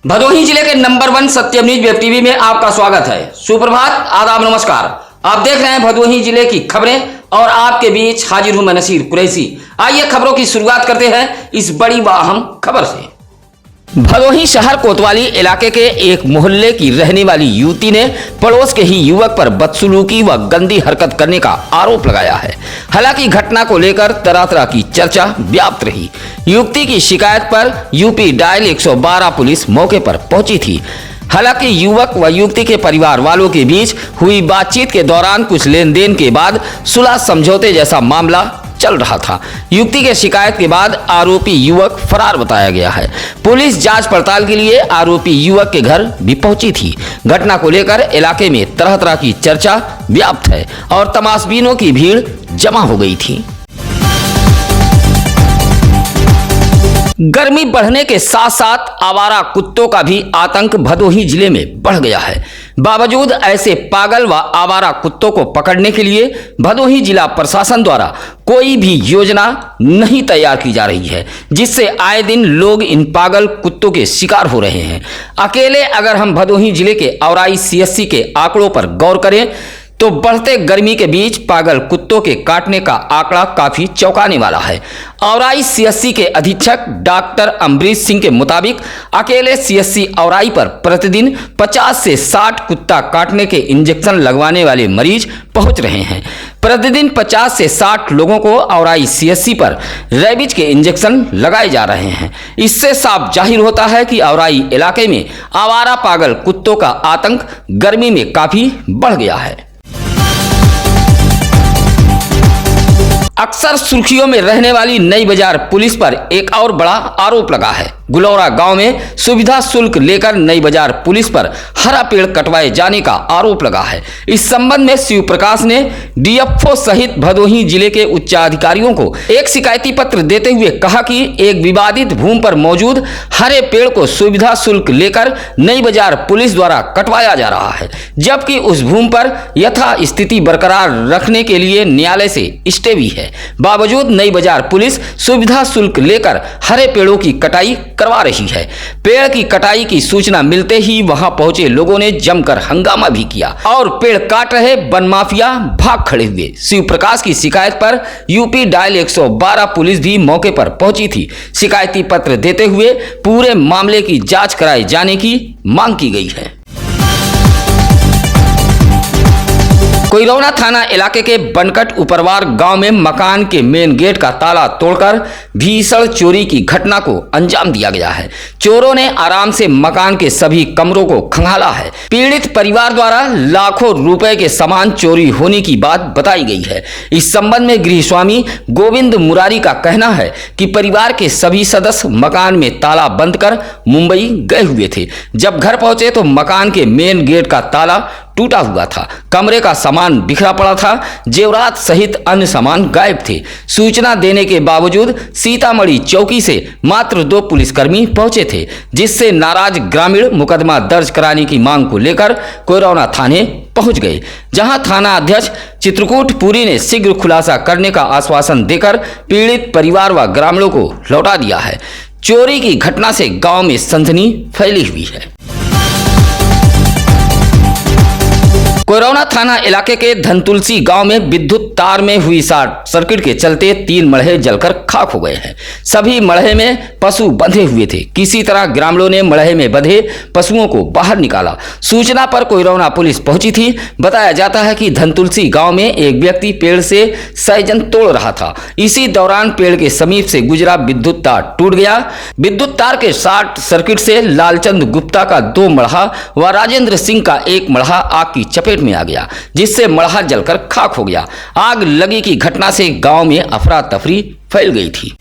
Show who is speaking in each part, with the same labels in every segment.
Speaker 1: भदोही जिले के नंबर 1 सत्यम news web TV में आपका स्वागत है। सुप्रभात, आदाब, नमस्कार। आप देख रहे हैं भदोही जिले की खबरें और आपके बीच हाजिर हूं मैं नसीर कुरैशी। आइए खबरों की शुरुआत करते हैं इस बड़ी व अहम खबर से। भदोही शहर कोतवाली इलाके के एक मोहल्ले की रहने वाली युवती ने पड़ोस के ही युवक पर बदसलूकी व गंदी हरकत करने का आरोप लगाया है। हालांकि घटना को लेकर तरह तरह की चर्चा व्याप्त रही। युवती की शिकायत पर यूपी डायल 112 पुलिस मौके पर पहुंची थी। हालांकि युवक व युवती के परिवार वालों के बीच हुई बातचीत के दौरान कुछ लेन देन के बाद सुलह समझौते जैसा मामला चल रहा था। युवती के शिकायत के बाद आरोपी युवक फरार बताया गया है। पुलिस जांच पड़ताल के लिए आरोपी युवक के घर भी पहुंची थी। घटना को लेकर इलाके में तरह तरह की चर्चा व्याप्त है और तमाशबीनों की भीड़ जमा हो गई थी। गर्मी बढ़ने के साथ साथ आवारा कुत्तों का भी आतंक भदोही जिले में बढ़ गया है। बावजूद ऐसे पागल व आवारा कुत्तों को पकड़ने के लिए भदोही जिला प्रशासन द्वारा कोई भी योजना नहीं तैयार की जा रही है, जिससे आए दिन लोग इन पागल कुत्तों के शिकार हो रहे हैं। अकेले अगर हम भदोही जिले के औराई CSC के आंकड़ों पर गौर करें तो बढ़ते गर्मी के बीच पागल कुत्तों के काटने का आंकड़ा काफी चौंकाने वाला है। औराई CSC के अधीक्षक डॉक्टर अमरीश सिंह के मुताबिक अकेले CSC औराई पर प्रतिदिन 50 से 60 कुत्ता काटने के इंजेक्शन लगवाने वाले मरीज पहुंच रहे हैं। प्रतिदिन 50 से 60 लोगों को औराई CSC पर रेबीज के इंजेक्शन लगाए जा रहे हैं। इससे साफ जाहिर होता है कि औराई इलाके में आवारा पागल कुत्तों का आतंक गर्मी में काफी बढ़ गया है। अक्सर सुर्खियों में रहने वाली नई बाजार पुलिस पर एक और बड़ा आरोप लगा है। गुलौरा गांव में सुविधा शुल्क लेकर नई बाजार पुलिस पर हरा पेड़ कटवाए जाने का आरोप लगा है। इस संबंध में शिव प्रकाश ने DFO सहित भदोही जिले के उच्चाधिकारियों को एक शिकायती पत्र देते हुए कहा कि एक विवादित भूमि पर मौजूद हरे पेड़ को सुविधा शुल्क लेकर नई बाजार पुलिस द्वारा कटवाया जा रहा है, जबकि उस भूमि पर यथा स्थिति बरकरार रखने के लिए न्यायालय से स्टे भी है। बावजूद नई बाजार पुलिस सुविधा शुल्क लेकर हरे पेड़ों की कटाई करवा रही है। पेड़ की कटाई की सूचना मिलते ही वहां पहुंचे लोगों ने जमकर हंगामा भी किया और पेड़ काट रहे वन माफिया भाग खड़े हुए। शिव प्रकाश की शिकायत पर यूपी डायल 112 पुलिस भी मौके पर पहुंची थी। शिकायती पत्र देते हुए पूरे मामले की जांच कराए जाने की मांग की गई है। कोइरौना थाना इलाके के बनकट उपरवार गांव में मकान के मेन गेट का ताला तोड़कर भीषण चोरी की घटना को अंजाम दिया गया है। चोरों ने आराम से मकान के सभी कमरों को खंगाला है। पीड़ित परिवार द्वारा लाखों रुपए के सामान चोरी होने की बात बताई गई है। इस संबंध में गृह स्वामी गोविंद मुरारी का कहना है कि परिवार के सभी सदस्य मकान में ताला बंद कर मुंबई गए हुए थे। जब घर पहुंचे तो मकान के मेन गेट का ताला टूटा हुआ था। कमरे का सामान बिखरा पड़ा था। जेवरात सहित अन्य सामान गायब थे। सूचना देने के बावजूद सीतामढ़ी चौकी से मात्र 2 पुलिसकर्मी पहुंचे थे, जिससे नाराज ग्रामीण मुकदमा दर्ज कराने की मांग को लेकर कोइरौना थाने पहुंच गए, जहां थाना अध्यक्ष चित्रकूट पुरी ने शीघ्र खुलासा करने का आश्वासन देकर पीड़ित परिवार व ग्रामीणों को लौटा दिया है। चोरी की घटना से गांव में सनसनी फैली हुई है। कोइरौना थाना इलाके के धनतुलसी गांव में विद्युत तार में हुई शॉर्ट सर्किट के चलते 3 मड़हे जलकर खाक हो गए हैं। सभी मड़हे में पशु बंधे हुए थे। किसी तरह ग्रामीणों ने मड़हे में बंधे पशुओं को बाहर निकाला। सूचना पर कोइरौना पुलिस पहुंची थी। बताया जाता है कि धनतुलसी गांव में एक व्यक्ति पेड़ से सहजन तोड़ रहा था। इसी दौरान पेड़ के समीप से गुजरा विद्युत तार टूट गया। विद्युत तार के शॉर्ट सर्किट से लालचंद गुप्ता का 2 मड़हा व राजेंद्र सिंह का 1 मड़हा आग की चपेट में आ गया, जिससे मड़हा जलकर खाक हो गया। आग लगी की घटना से गांव में अफरा तफरी फैल गई थी।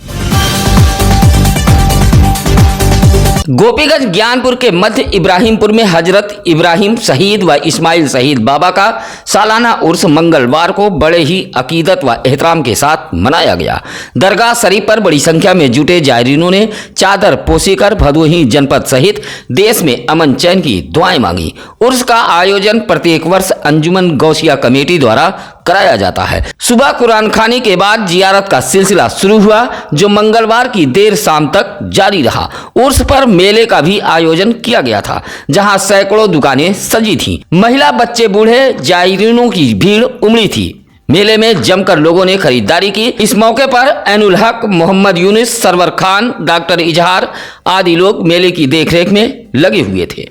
Speaker 1: गोपीगंज ज्ञानपुर के मध्य इब्राहिमपुर में हजरत इब्राहिम शहीद व इस्माइल शहीद बाबा का सालाना उर्स मंगलवार को बड़े ही अकीदत व एहतराम के साथ मनाया गया। दरगाह शरीफ पर बड़ी संख्या में जुटे जायरीनों ने चादर पोसी कर भदोही जनपद सहित देश में अमन चैन की दुआएं मांगी। उर्स का आयोजन प्रत्येक वर्ष अंजुमन गौसिया कमेटी द्वारा कराया जाता है। सुबह कुरान खानी के बाद जियारत का सिलसिला शुरू हुआ, जो मंगलवार की देर शाम तक जारी रहा। उर्स पर मेले का भी आयोजन किया गया था, जहां सैकड़ों दुकानें सजी थीं। महिला, बच्चे, बूढ़े जायरीनों की भीड़ उमड़ी थी। मेले में जमकर लोगों ने खरीदारी की। इस मौके पर ऐनुल हक, मोहम्मद यूनुस, सरवर खान, डॉक्टर इजहार आदि लोग मेले की देखरेख में लगे हुए थे।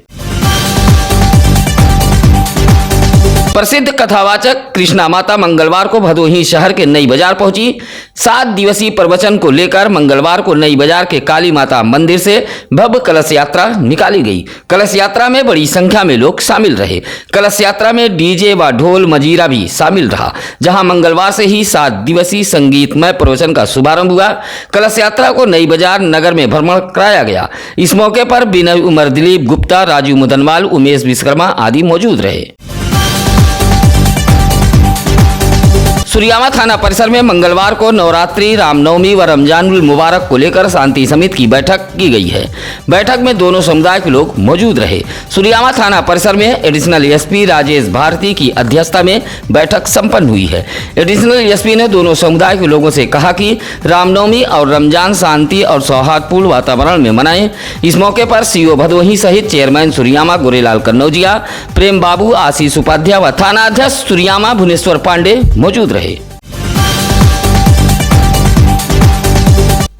Speaker 1: प्रसिद्ध कथावाचक कृष्णा माता मंगलवार को भदोही शहर के नई बाजार पहुंची। 7 दिवसीय प्रवचन को लेकर मंगलवार को नई बाजार के काली माता मंदिर से भव्य कलश यात्रा निकाली गई। कलश यात्रा में बड़ी संख्या में लोग शामिल रहे। कलश यात्रा में डीजे व ढोल मजीरा भी शामिल रहा, जहां मंगलवार से ही 7 दिवसीय संगीतमय प्रवचन का शुभारंभ हुआ। कलश यात्रा को नई बाजार नगर में भ्रमण कराया गया। इस मौके पर विनय उमर, दिलीप गुप्ता, राजू मुदनवाल, उमेश विश्वकर्मा आदि मौजूद रहे। सुरियामा थाना परिसर में मंगलवार को नवरात्रि, रामनवमी व रमजानुल मुबारक को लेकर शांति समिति की बैठक की गई है। बैठक में दोनों समुदाय के लोग मौजूद रहे। सुरियामा थाना परिसर में एडिशनल एसपी राजेश भारती की अध्यक्षता में बैठक संपन्न हुई है। एडिशनल एसपी ने दोनों समुदाय के लोगों से कहा कि रामनवमी और रमजान शांति और सौहार्दपूर्ण वातावरण में मनाएं। इस मौके पर सीओ भदोही सहित चेयरमैन सुरियामा गोरेलाल कन्नौजिया, प्रेम बाबू, आशीष उपाध्याय व थाना अध्यक्ष सुरियामा भुवनेश्वर पांडे मौजूद रहे।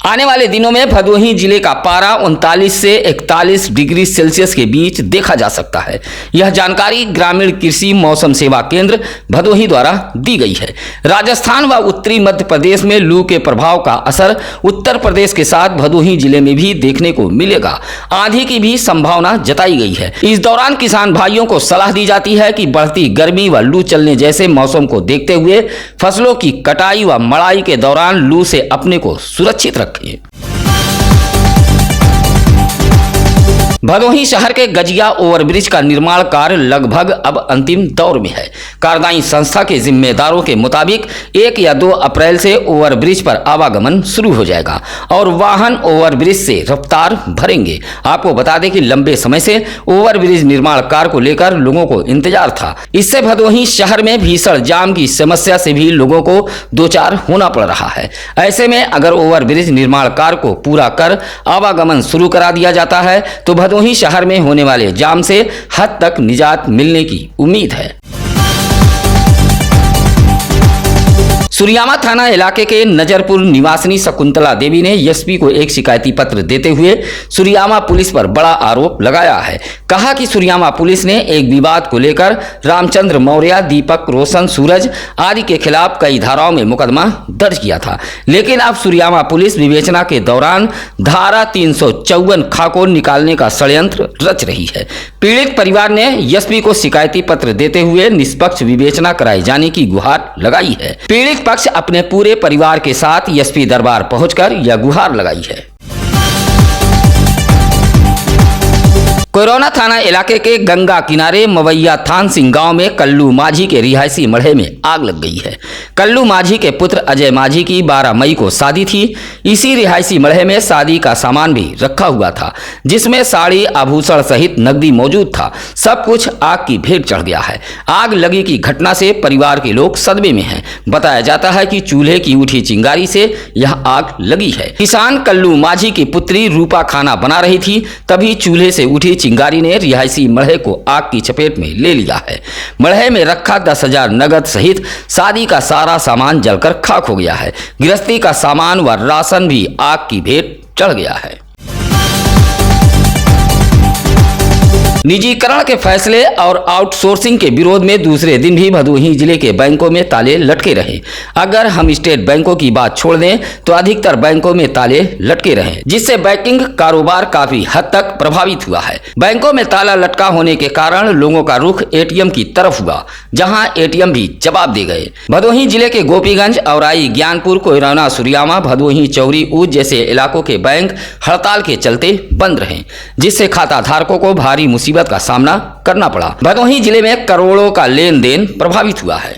Speaker 1: आने वाले दिनों में भदोही जिले का पारा 39 से 41 डिग्री सेल्सियस के बीच देखा जा सकता है। यह जानकारी ग्रामीण कृषि मौसम सेवा केंद्र भदोही द्वारा दी गई है। राजस्थान व उत्तरी मध्य प्रदेश में लू के प्रभाव का असर उत्तर प्रदेश के साथ भदोही जिले में भी देखने को मिलेगा। आंधी की भी संभावना जताई गई है। इस दौरान किसान भाइयों को सलाह दी जाती है कि बढ़ती गर्मी व लू चलने जैसे मौसम को देखते हुए फसलों की कटाई व मड़ाई के दौरान लू से अपने को सुरक्षित रखें। भदोही शहर के गजिया ओवरब्रिज का निर्माण कार्य लगभग अब अंतिम दौर में है। कार्यदायी संस्था के जिम्मेदारों के मुताबिक 1 या 2 अप्रैल से ओवरब्रिज पर आवागमन शुरू हो जाएगा और वाहन ओवरब्रिज से रफ्तार भरेंगे। आपको बता दें कि लंबे समय से ओवरब्रिज निर्माण कार्य को लेकर लोगों को इंतजार था। इससे भदोही शहर में भीषण जाम की समस्या से भी लोगों को दो चार होना पड़ रहा है। ऐसे में अगर ओवरब्रिज निर्माण कार्य को पूरा कर आवागमन शुरू करा दिया जाता है तो भदोही शहर में होने वाले जाम से हद तक निजात मिलने की उम्मीद है। सुरियामा थाना इलाके के नजरपुर निवासिनी शकुंतला देवी ने एसपी को एक शिकायती पत्र देते हुए सुरियामा पुलिस पर बड़ा आरोप लगाया है। कहा कि सुरियामा पुलिस ने एक विवाद को लेकर रामचंद्र मौर्य, दीपक रोशन, सूरज आदि के खिलाफ कई धाराओं में मुकदमा दर्ज किया था, लेकिन अब सुरियामा पुलिस विवेचना के दौरान धारा 354 खाको निकालने का षड्यंत्र रच रही है। पीड़ित परिवार ने एसपी को शिकायती पत्र देते हुए निष्पक्ष विवेचना कराए जाने की गुहार लगाई है। पीड़ित पक्ष अपने पूरे परिवार के साथ एसपी दरबार पहुंचकर यह गुहार लगाई है। कोरोना थाना इलाके के गंगा किनारे मवैया थान सिंह गांव में कल्लू माझी के रिहायशी मढ़े में आग लग गई है। कल्लू माझी के पुत्र अजय माझी की 12 मई को शादी थी। इसी रिहायशी मढ़े में शादी का सामान भी रखा हुआ था, जिसमें साड़ी, आभूषण सहित नकदी मौजूद था। सब कुछ आग की भेंट चढ़ गया है। आग लगी की घटना से परिवार के लोग सदमे में हैं। बताया जाता है कि चूल्हे की उठी चिंगारी से यह आग लगी है। किसान कल्लू माझी की पुत्री रूपा खाना बना रही थी, तभी चूल्हे से उठी चिंगारी ने रिहायशी मढ़े को आग की चपेट में ले लिया है। मढ़े में रखा 10,000 नगद सहित शादी का सारा सामान जलकर खाक हो गया है। गृहस्थी का सामान व राशन भी आग की भेंट चढ़ गया है। निजीकरण के फैसले और आउटसोर्सिंग के विरोध में दूसरे दिन भी भदोही जिले के बैंकों में ताले लटके रहे। अगर हम स्टेट बैंकों की बात छोड़ दें तो अधिकतर बैंकों में ताले लटके रहे, जिससे बैंकिंग कारोबार काफी हद तक प्रभावित हुआ है। बैंकों में ताला लटका होने के कारण लोगों का रुख एटीएम की तरफ हुआ, जहां एटीएम भी जवाब दे गए। भदोही जिले के गोपीगंज, औराई, ज्ञानपुर, कोयराना, सुरियामा, भदोही, चौरी, ऊज जैसे इलाकों के बैंक हड़ताल के चलते बंद रहे, जिससे खाता धारकों को भारी मुसीबत का सामना करना पड़ा। भदोही जिले में करोड़ों का लेन देन प्रभावित हुआ है।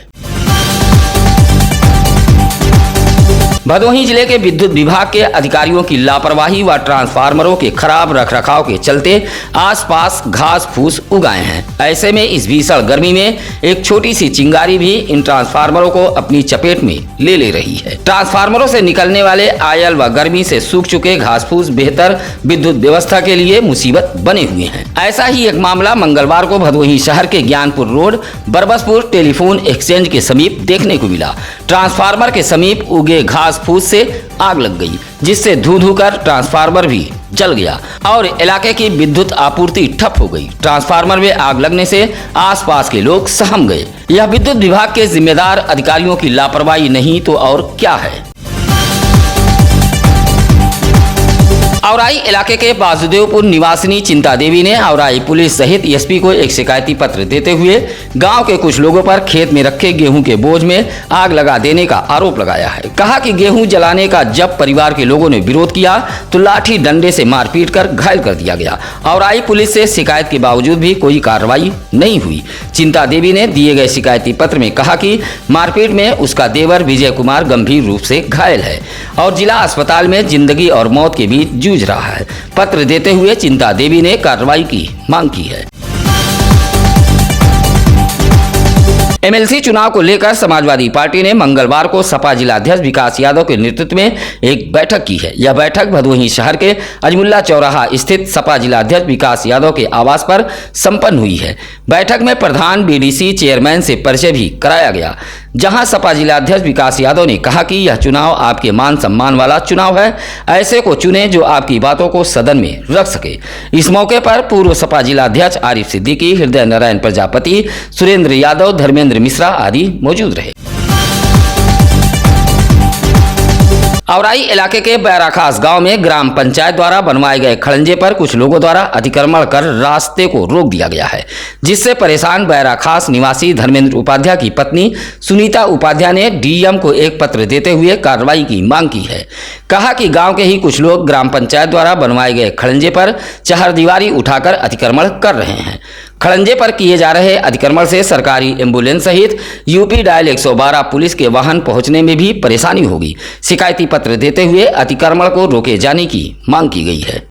Speaker 1: भदोही जिले के विद्युत विभाग के अधिकारियों की लापरवाही व ट्रांसफार्मरों के खराब रखरखाव के चलते आसपास घास फूस उगाए हैं। ऐसे में इस भीषण गर्मी में एक छोटी सी चिंगारी भी इन ट्रांसफार्मरों को अपनी चपेट में ले रही है। ट्रांसफार्मरों से निकलने वाले आयल व गर्मी से सूख चुके घास फूस बेहतर विद्युत व्यवस्था के लिए मुसीबत बने हुए हैं। ऐसा ही एक मामला मंगलवार को भदोही शहर के Gyanpur road Barbaspur telephone exchange के समीप देखने को मिला। ट्रांसफार्मर के समीप उगे घास फूस से आग लग गई, जिससे धू कर ट्रांसफार्मर भी जल गया और इलाके की विद्युत आपूर्ति ठप हो गई। ट्रांसफार्मर में आग लगने से आसपास के लोग सहम गए। यह विद्युत विभाग के जिम्मेदार अधिकारियों की लापरवाही नहीं तो और क्या है। औराई इलाके के वासुदेवपुर निवासिनी चिंता देवी ने औराई पुलिस सहित एसपी को एक शिकायती पत्र देते हुए गांव के कुछ लोगों पर खेत में रखे गेहूं के बोझ में आग लगा देने का आरोप लगाया है। कहा कि गेहूं जलाने का जब परिवार के लोगों ने विरोध किया तो लाठी डंडे से मारपीट कर घायल कर दिया गया। औराई पुलिस से शिकायत के बावजूद भी कोई कार्रवाई नहीं हुई। चिंता देवी ने दिए गए शिकायती पत्र में कहा कि मारपीट में उसका देवर विजय कुमार गंभीर रूप से घायल है और जिला अस्पताल में जिंदगी और मौत के बीच जूझ रहा है। पत्र देते हुए चिंता देवी ने कार्रवाई की मांग की है। एमएलसी चुनाव को लेकर समाजवादी पार्टी ने मंगलवार को सपा जिलाध्यक्ष विकास यादव के नेतृत्व में एक बैठक की है। यह बैठक भदोही शहर के अजमुल्ला चौराहा स्थित सपा जिलाध्यक्ष विकास यादव के आवास पर संपन्न हुई है। बैठक में प्रधान बीडीसी चेयरमैन से परिचय भी कराया गया, जहां सपा जिलाध्यक्ष विकास यादव ने कहा कि यह चुनाव आपके मान सम्मान वाला चुनाव है, ऐसे को चुने जो आपकी बातों को सदन में रख सके। इस मौके पर पूर्व सपा जिलाध्यक्ष आरिफ सिद्दीकी, हृदय नारायण प्रजापति, सुरेंद्र यादव, धर्मेंद्र मिश्रा आदि मौजूद रहे। औराई इलाके के बैराखास गांव में ग्राम पंचायत द्वारा बनवाए गए खड़ंजे पर कुछ लोगों द्वारा अतिक्रमण कर रास्ते को रोक दिया गया है, जिससे परेशान बैराखास निवासी धर्मेंद्र उपाध्याय की पत्नी सुनीता उपाध्याय ने डीएम को एक पत्र देते हुए कार्रवाई की मांग की है। कहा कि गांव के ही कुछ लोग ग्राम पंचायत द्वारा बनवाए गए खड़ंजे पर चहारदीवारी उठाकर अतिक्रमण कर रहे हैं। खड़ंजे पर किए जा रहे अतिक्रमण से सरकारी एम्बुलेंस सहित यूपी डायल 112 पुलिस के वाहन पहुंचने में भी परेशानी होगी। शिकायती पत्र देते हुए अतिक्रमण को रोके जाने की मांग की गई है।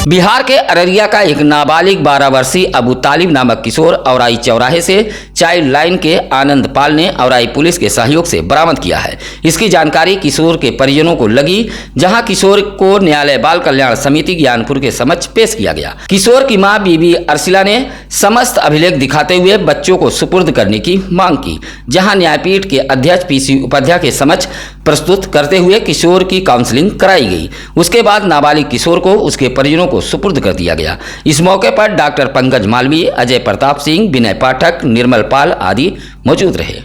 Speaker 1: बिहार के अररिया का एक नाबालिग 12 वर्षीय अबू तालिब नामक किशोर औराई चौराहे से चाइल्ड लाइन के आनंद पाल ने औराई पुलिस के सहयोग से बरामद किया है। इसकी जानकारी किशोर के परिजनों को लगी, जहां किशोर को न्यायालय बाल कल्याण समिति ज्ञानपुर के समक्ष पेश किया गया। किशोर की मां बीबी अर्शिला ने समस्त अभिलेख दिखाते हुए बच्चों को सुपुर्द करने की मांग की, जहां न्यायपीठ के अध्यक्ष पीसी उपाध्याय के समक्ष प्रस्तुत करते हुए किशोर की काउंसलिंग कराई गई। उसके बाद नाबालिग किशोर को उसके परिजनों को सुपुर्द कर दिया गया। इस मौके पर डॉक्टर पंकज मालवीय, अजय प्रताप सिंह, विनय पाठक, निर्मल पाल आदि मौजूद रहे।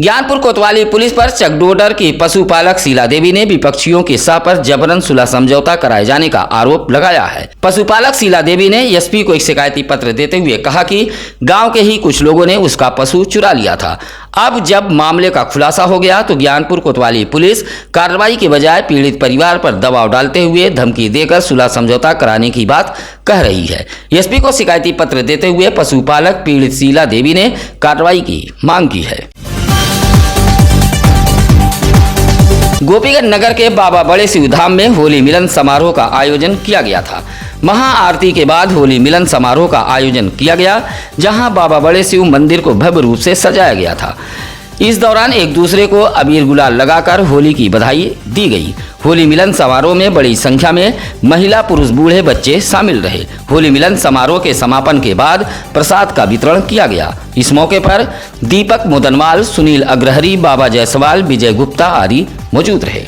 Speaker 1: ज्ञानपुर कोतवाली पुलिस पर चकडोडर की पशुपालक शीला देवी ने विपक्षियों के साथ पर जबरन सुलह समझौता कराए जाने का आरोप लगाया है। पशुपालक शीला देवी ने एसपी को एक शिकायती पत्र देते हुए कहा कि गांव के ही कुछ लोगों ने उसका पशु चुरा लिया था। अब जब मामले का खुलासा हो गया तो ज्ञानपुर कोतवाली पुलिस कार्रवाई के बजाय पीड़ित परिवार पर दबाव डालते हुए धमकी देकर सुलह समझौता कराने की बात कह रही है। एसपी को शिकायती पत्र देते हुए पशुपालक पीड़ित शीला देवी ने कार्रवाई की मांग की है। गोपीगंज नगर के बाबा बड़े शिव धाम में होली मिलन समारोह का आयोजन किया गया था। महाआरती के बाद होली मिलन समारोह का आयोजन किया गया, जहां बाबा बड़े शिव मंदिर को भव्य रूप से सजाया गया था। इस दौरान एक दूसरे को अबीर गुलाल लगाकर होली की बधाई दी गई। होली मिलन समारोह में बड़ी संख्या में महिला, पुरुष, बूढ़े, बच्चे शामिल रहे। होली मिलन समारोह के समापन के बाद प्रसाद का वितरण किया गया। इस मौके पर दीपक मोदनवाल, सुनील अग्रहरी, बाबा जायसवाल, विजय गुप्ता आदि मौजूद रहे।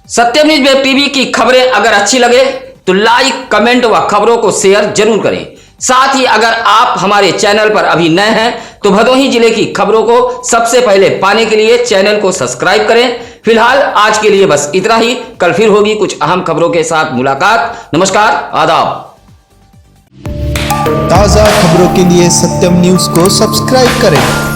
Speaker 1: सत्यम न्यूज वेब टीवी की खबरें अगर अच्छी लगे तो लाइक, कमेंट व खबरों को शेयर जरूर करें। साथ ही अगर आप हमारे चैनल पर अभी नए हैं तो भदोही जिले की खबरों को सबसे पहले पाने के लिए चैनल को सब्सक्राइब करें। फिलहाल आज के लिए बस इतना ही। कल फिर होगी कुछ अहम खबरों के साथ मुलाकात। नमस्कार, आदाब।
Speaker 2: ताजा खबरों के लिए सत्यम न्यूज को सब्सक्राइब करें।